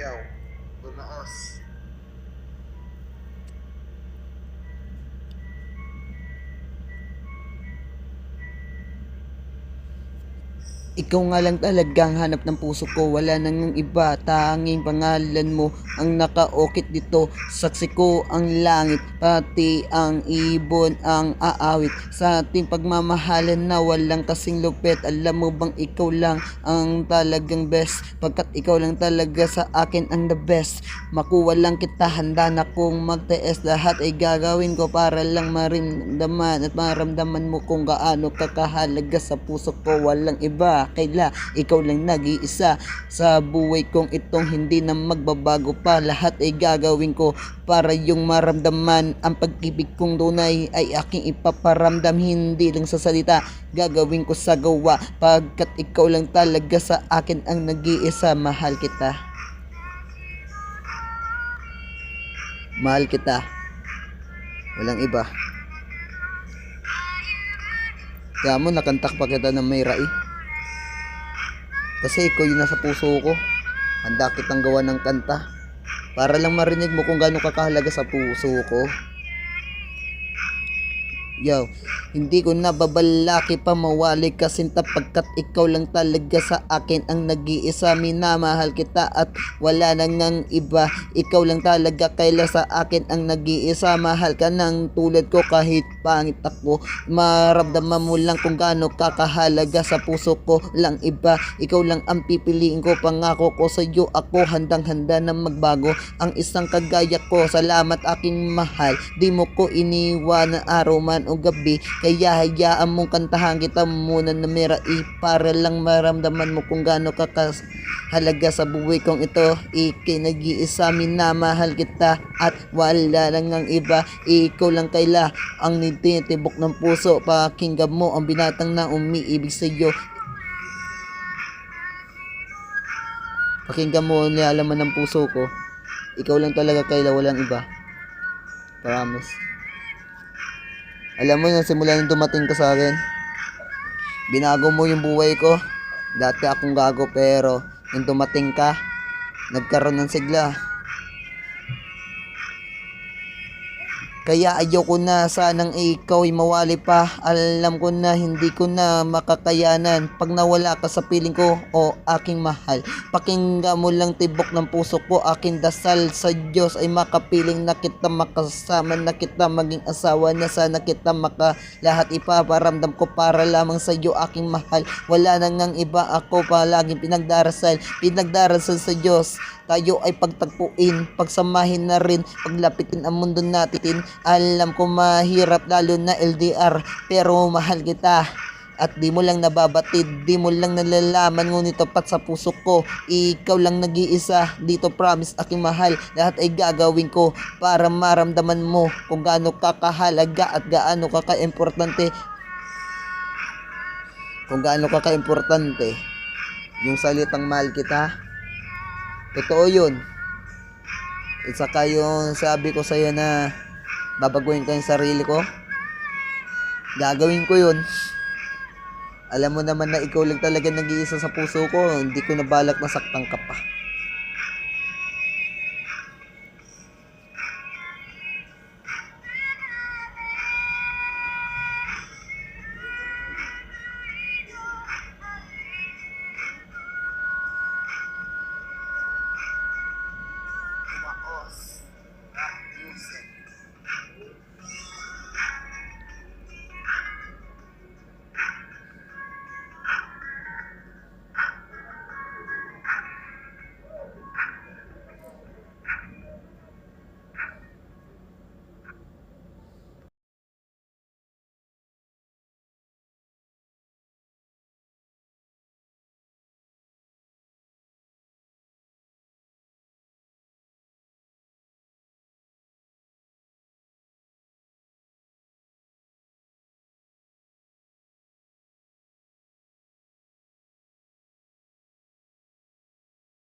Yaw, tumaos. Ikaw nga lang talagang hanap ng puso ko, wala nang iba, tanging pangalan mo ang nakaukit dito. Saksi ko ang langit, pati ang ibon ang aawit sa ating pagmamahalan na walang kasing lupit. Alam mo bang ikaw lang ang talagang best, pagkat ikaw lang talaga sa akin ang the best. Makuha lang kita, handa na kong magtiis, lahat ay gagawin ko para lang marimdaman at maramdaman mo kung gaano kakahalaga sa puso ko. Walang iba, kaila ikaw lang nag-iisa sa buhay kong itong hindi na magbabago pa. Lahat ay gagawin ko para yung maramdaman ang pag-ibig kong tunay ay aking ipaparamdam, hindi lang sa salita, gagawin ko sa gawa, pagkat ikaw lang talaga sa akin ang nag-iisa. Mahal kita, mahal kita, walang iba. Kaya mo nakantak pa kita ng may rai, kasi ikaw yung nasa puso ko. Handa kitang gawa ng kanta para lang marinig mo kung gaano kakahalaga sa puso ko. Yo, hindi ko nababalaki pa mawali kasinta, pagkat ikaw lang talaga sa akin ang nag-iisa. Minamahal kita at wala nang ng iba, ikaw lang talaga kaila sa akin ang nag-iisa. Mahal ka ng tulad ko kahit pangit ako, maramdaman mo lang kung gaano kakahalaga sa puso ko. Lang iba, ikaw lang ang pipiliin ko, pangako ko sa iyo ako handang handa na magbago. Ang isang kagaya ko, salamat aking mahal, di mo ko iniwan araw man o gabi, kaya hayaan mong kantahan kita muna na mirai para lang maramdaman mo kung gaano kakahalaga sa buhay kong ito. Nag-iisa, minamahal kita at wala lang ang iba, ikaw lang kaila ang nititibok ng puso. Pakinggan mo ang binatang na umiibig sa iyo, pakinggan mo ang nilalaman ng puso ko. Ikaw lang talaga kaila, walang iba, promise. Alam mo yun, simula nung dumating ka sa akin, binago mo yung buhay ko. Dati akong gago, pero nung dumating ka, nagkaroon ng sigla. Kaya ayoko na sanang ikaw ay mawali pa. Alam ko na hindi ko na makakayanan pag nawala ka sa piling ko, o aking mahal. Pakinggan mo lang tibok ng puso ko, aking dasal sa Diyos ay makapiling na kita, makasama na kita, maging asawa na sana kita, lahat ipaparamdam ko para lamang sa iyo aking mahal. Wala nang ng iba, ako palaging pinagdarasal sa Diyos. Tayo ay pagtagpuin, pagsamahin na rin, paglapitin ang mundo natin. Alam ko mahirap lalo na LDR, pero mahal kita at di mo lang nababatid, di mo lang nalalaman, ngunit tapat sa puso ko. Ikaw lang nag-iisa dito, promise aking mahal, lahat ay gagawin ko para maramdaman mo kung gaano kakahalaga at gaano kaka-importante, kung gaano kaka-importante yung salitang mahal kita. Totoo yun. At saka yung sabi ko sa'yo na babaguhin ko yung sarili ko, gagawin ko yun. Alam mo naman na ikaw lang talaga nag-iisa sa puso ko, hindi ko nabalak na saktan ka pa.